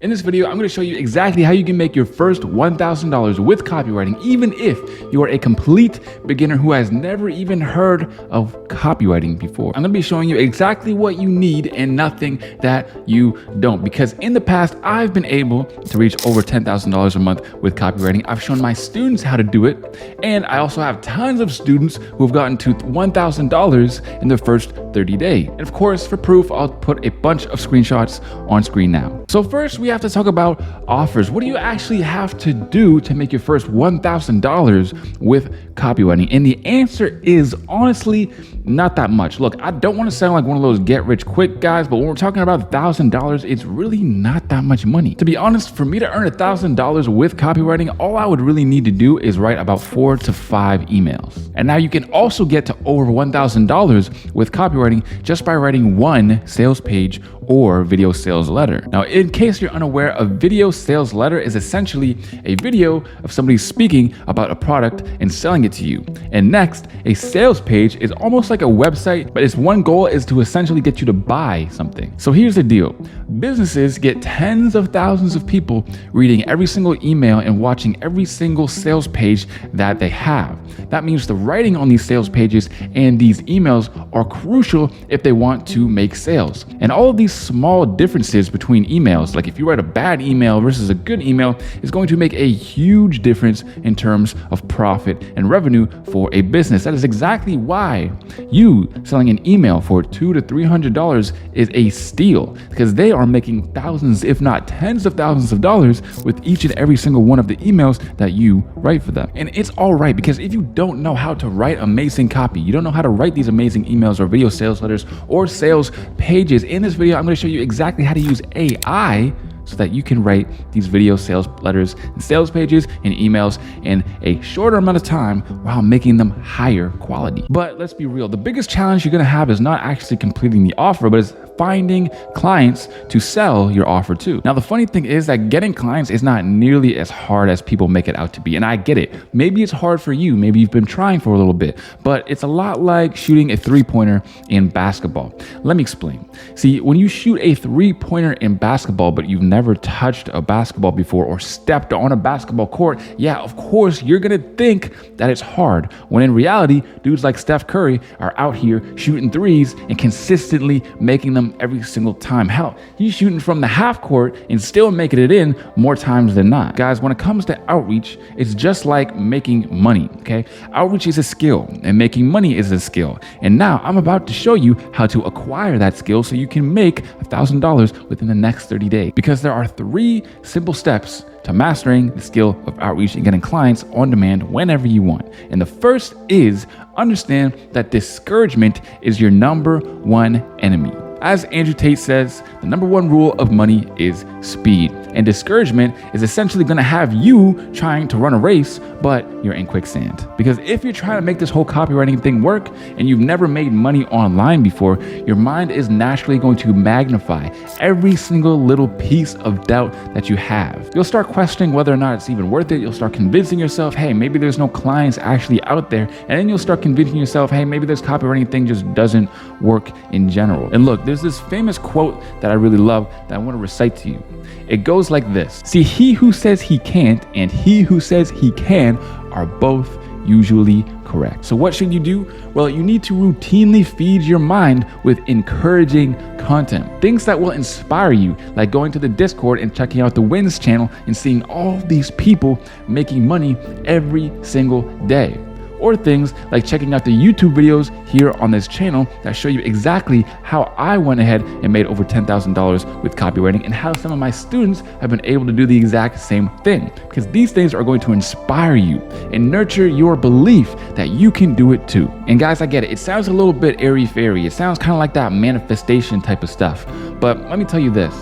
In this video, I'm going to show you exactly how you can make your first $1,000 with copywriting, even if you are a complete beginner who has never even heard of copywriting before. I'm going to be showing you exactly what you need and nothing that you don't, because in the past, I've been able to reach over $10,000 a month with copywriting. I've shown my students how to do it, and I also have tons of students who have gotten to $1,000 in their first 30 days. And of course, for proof, I'll put a bunch of screenshots on screen now. So first, we have to talk about offers. What do you actually have to do to make your first $1,000 with copywriting? And the answer is honestly not that much. Look, I don't want to sound like one of those get rich quick guys, but when we're talking about $1,000, it's really not that much money. To be honest, for me to earn $1,000 with copywriting, all I would really need to do is write about 4 to 5 emails. And now you can also get to over $1,000 with copywriting just by writing one sales page or video sales letter. Now, in case you're unaware, a video sales letter is essentially a video of somebody speaking about a product and selling it to you. And next, a sales page is almost like a website, but its one goal is to essentially get you to buy something. So here's the deal. Businesses get tens of thousands of people reading every single email and watching every single sales page that they have. That means the writing on these sales pages and these emails are crucial if they want to make sales. And all of these small differences between emails, like if you write a bad email versus a good email, is going to make a huge difference in terms of profit and revenue for a business. That is exactly why you selling an email for $200 to $300 is a steal, because they are making thousands, if not tens of thousands of dollars with each and every single one of the emails that you write for them. And it's all right, because if you don't know how to write amazing copy, you don't know how to write these amazing emails or video sales letters or sales pages, in this video, I'm going to show you exactly how to use AI so that you can write these video sales letters and sales pages and emails in a shorter amount of time while making them higher quality. But let's be real, the biggest challenge you're gonna have is not actually completing the offer, but is finding clients to sell your offer to. Now, the funny thing is that getting clients is not nearly as hard as people make it out to be. And I get it. Maybe it's hard for you. Maybe you've been trying for a little bit, but it's a lot like shooting a three-pointer in basketball. Let me explain. See, when you shoot a three-pointer in basketball, but you've never touched a basketball before or stepped on a basketball court, yeah, of course, you're gonna think that it's hard, when in reality, dudes like Steph Curry are out here shooting threes and consistently making them every single time. Hell, he's shooting from the half court and still making it in more times than not. Guys, when it comes to outreach, it's just like making money, okay? Outreach is a skill and making money is a skill. And now I'm about to show you how to acquire that skill so you can make $1,000 within the next 30 days. Because there are 3 simple steps to mastering the skill of outreach and getting clients on demand whenever you want. And the first is understand that discouragement is your number 1 enemy. As Andrew Tate says, the number 1 rule of money is speed. And discouragement is essentially going to have you trying to run a race, but you're in quicksand. Because if you're trying to make this whole copywriting thing work and you've never made money online before, your mind is naturally going to magnify every single little piece of doubt that you have. You'll start questioning whether or not it's even worth it. You'll start convincing yourself, hey, maybe there's no clients actually out there. And then you'll start convincing yourself, hey, maybe this copywriting thing just doesn't work in general. And look, there's this famous quote that I really love that I want to recite to you. It goes like this. See, he who says he can't and he who says he can are both usually correct. So what should you do? Well, you need to routinely feed your mind with encouraging content. Things that will inspire you, like going to the Discord and checking out the Wins channel and seeing all these people making money every single day. Or things like checking out the YouTube videos here on this channel that show you exactly how I went ahead and made over $10,000 with copywriting and how some of my students have been able to do the exact same thing. Because these things are going to inspire you and nurture your belief that you can do it too. And guys, I get it. It sounds a little bit airy-fairy. It sounds kind of like that manifestation type of stuff. But let me tell you this.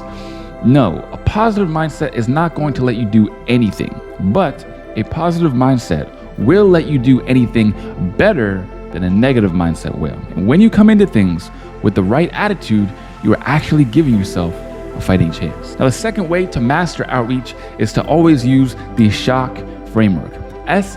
No, a positive mindset is not going to let you do anything, but a positive mindset will let you do anything better than a negative mindset will. And when you come into things with the right attitude, you are actually giving yourself a fighting chance. Now, the second way to master outreach is to always use the SHOCK framework. SHOCK.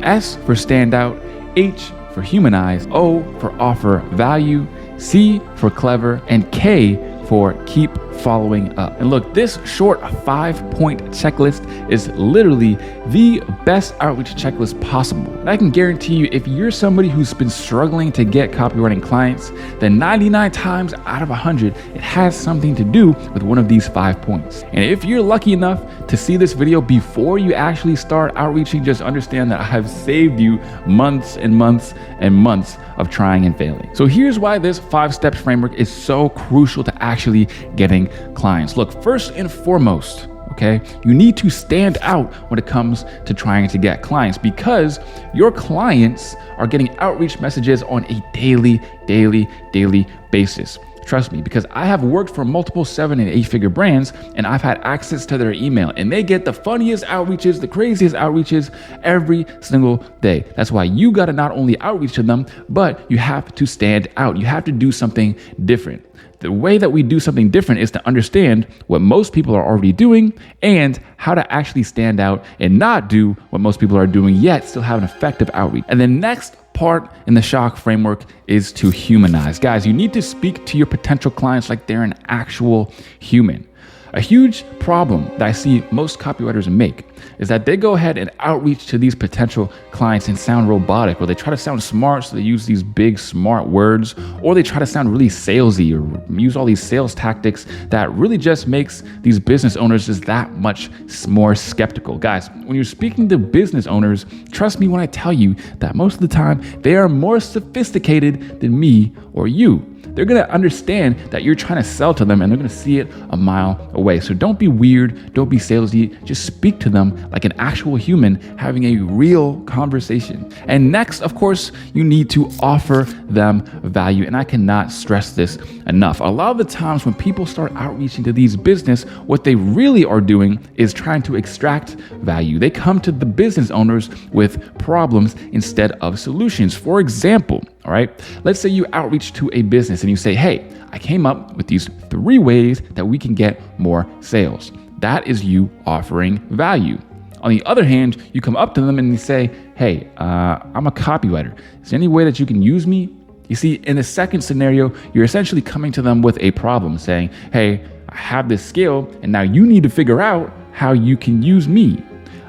S for stand out, H for humanize, O for offer value, C for clever, and K for keep following up. And look, this short 5-point checklist is literally the best outreach checklist possible. And I can guarantee you, if you're somebody who's been struggling to get copywriting clients, then 99 times out of 100, it has something to do with one of these 5 points. And if you're lucky enough to see this video before you actually start outreaching, just understand that I have saved you months and months and months of trying and failing. So here's why this 5-step framework is so crucial to actually getting clients. Look, first and foremost, okay, you need to stand out when it comes to trying to get clients, because your clients are getting outreach messages on a daily basis. Trust me, because I have worked for multiple 7- and 8-figure brands, and I've had access to their email, and they get the funniest outreaches, the craziest outreaches every single day. That's why you got to not only outreach to them, but you have to stand out. You have to do something different. The way that we do something different is to understand what most people are already doing and how to actually stand out and not do what most people are doing, yet still have an effective outreach. And the next part in the SHOCK framework is to humanize. Guys, you need to speak to your potential clients like they're an actual human. A huge problem that I see most copywriters make is that they go ahead and outreach to these potential clients and sound robotic, or they try to sound smart, so they use these big smart words, or they try to sound really salesy or use all these sales tactics that really just makes these business owners just that much more skeptical. Guys, when you're speaking to business owners, trust me when I tell you that most of the time they are more sophisticated than me or you. They're going to understand that you're trying to sell to them, and they're going to see it a mile away. So don't be weird. Don't be salesy. Just speak to them like an actual human having a real conversation. And next, of course, you need to offer them value. And I cannot stress this enough. A lot of the times when people start outreaching to these business, what they really are doing is trying to extract value. They come to the business owners with problems instead of solutions. For example, all right, let's say you outreach to a business and you say, hey, I came up with these 3 ways that we can get more sales. That is you offering value. On the other hand, you come up to them and you say, hey, I'm a copywriter. Is there any way that you can use me? You see, in the second scenario, you're essentially coming to them with a problem, saying, hey, I have this skill, and now you need to figure out how you can use me.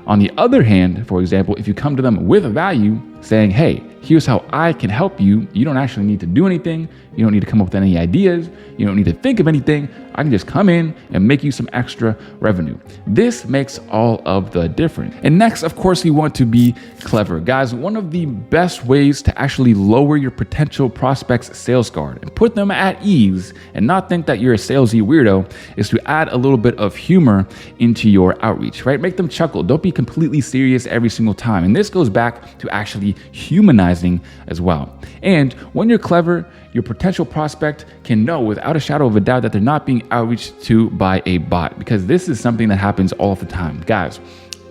On the other hand, for example, if you come to them with a value, saying, hey, here's how I can help you. You don't actually need to do anything. You don't need to come up with any ideas. You don't need to think of anything. I can just come in and make you some extra revenue. This makes all of the difference. And next, of course, you want to be clever. Guys, one of the best ways to actually lower your potential prospects' sales guard and put them at ease and not think that you're a salesy weirdo is to add a little bit of humor into your outreach, right? Make them chuckle. Don't be completely serious every single time. And this goes back to actually humanizing as well. And when you're clever, your potential prospect can know without a shadow of a doubt that they're not being outreached to by a bot, because this is something that happens all of the time. Guys,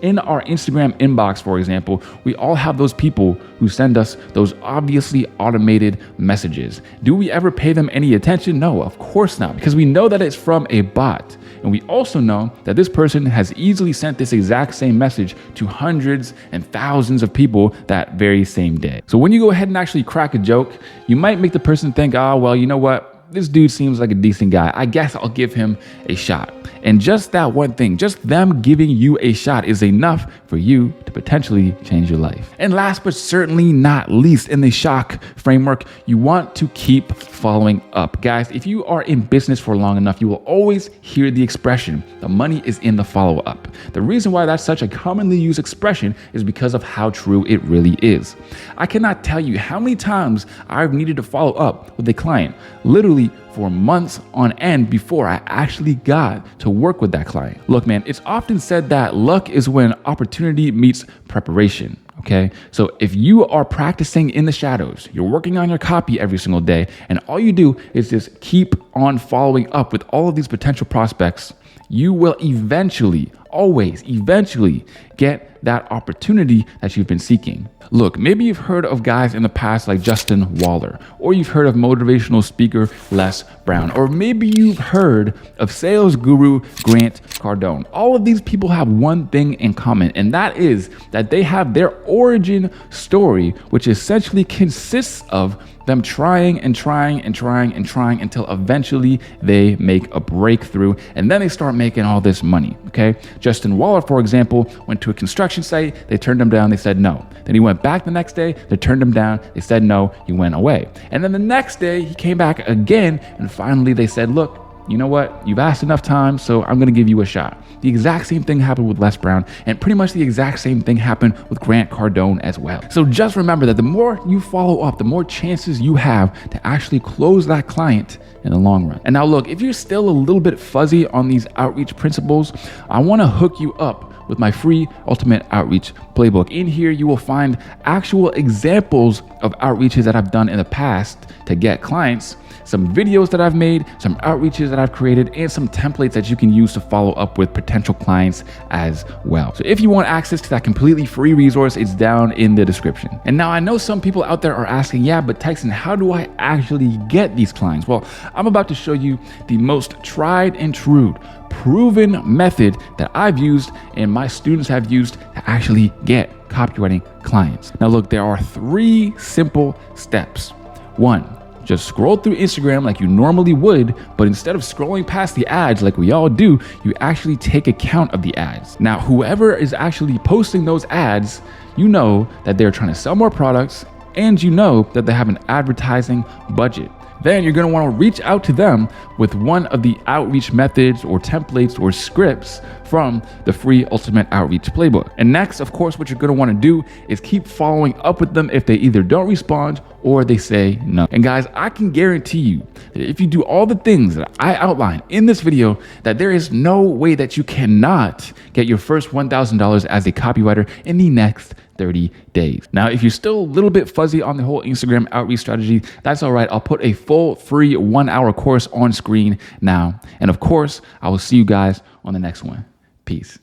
in our Instagram inbox, for example, we all have those people who send us those obviously automated messages. Do we ever pay them any attention? No, of course not, because we know that it's from a bot. And we also know that this person has easily sent this exact same message to hundreds and thousands of people that very same day. So when you go ahead and actually crack a joke, you might make the person think, oh, well, you know what? This dude seems like a decent guy. I guess I'll give him a shot. And just that one thing, just them giving you a shot is enough for you to potentially change your life. And last but certainly not least, in the SHOCK framework, you want to keep following up. Guys, if you are in business for long enough, you will always hear the expression, the money is in the follow-up. The reason why that's such a commonly used expression is because of how true it really is. I cannot tell you how many times I've needed to follow up with a client, literally for months on end before I actually got to work with that client. Look, man, it's often said that luck is when opportunity meets preparation. Okay, so if you are practicing in the shadows, you're working on your copy every single day, and all you do is just keep on following up with all of these potential prospects, you will eventually, always eventually get that opportunity that you've been seeking. Look, maybe you've heard of guys in the past like Justin Waller, or you've heard of motivational speaker Les Brown, or maybe you've heard of sales guru Grant Cardone. All of these people have one thing in common, and that is that they have their origin story, which essentially consists of them trying until eventually they make a breakthrough, and then they start making all this money, okay? Justin Waller, for example, went to a construction site, they turned him down, they said no. Then he went back the next day, they turned him down, they said no, he went away. And then the next day, he came back again, and finally they said, look, you know what? You've asked enough times, so I'm gonna give you a shot. The exact same thing happened with Les Brown, and pretty much the exact same thing happened with Grant Cardone as well. So just remember that the more you follow up, the more chances you have to actually close that client in the long run. And now look, if you're still a little bit fuzzy on these outreach principles, I wanna hook you up with my free Ultimate Outreach Playbook. In here, you will find actual examples of outreaches that I've done in the past to get clients, some videos that I've made, some outreaches that I've created, and some templates that you can use to follow up with potential clients as well. So if you want access to that completely free resource, it's down in the description. And now I know some people out there are asking, yeah, but Tyson, how do I actually get these clients? Well, I'm about to show you the most tried and true, proven method that I've used and my students have used to actually get copywriting clients. Now look, there are 3 simple steps. 1, just scroll through Instagram like you normally would, but instead of scrolling past the ads like we all do, you actually take account of the ads. Now, whoever is actually posting those ads, you know that they're trying to sell more products, and you know that they have an advertising budget. Then you're gonna wanna reach out to them with one of the outreach methods or templates or scripts from the free Ultimate Outreach Playbook. And next, of course, what you're gonna wanna do is keep following up with them if they either don't respond or they say no. And guys, I can guarantee you that if you do all the things that I outlined in this video, that there is no way that you cannot get your first $1,000 as a copywriter in the next 30 days. Now, if you're still a little bit fuzzy on the whole Instagram outreach strategy, that's all right. I'll put a full free 1-hour course on screen now. And of course, I will see you guys on the next one. Peace.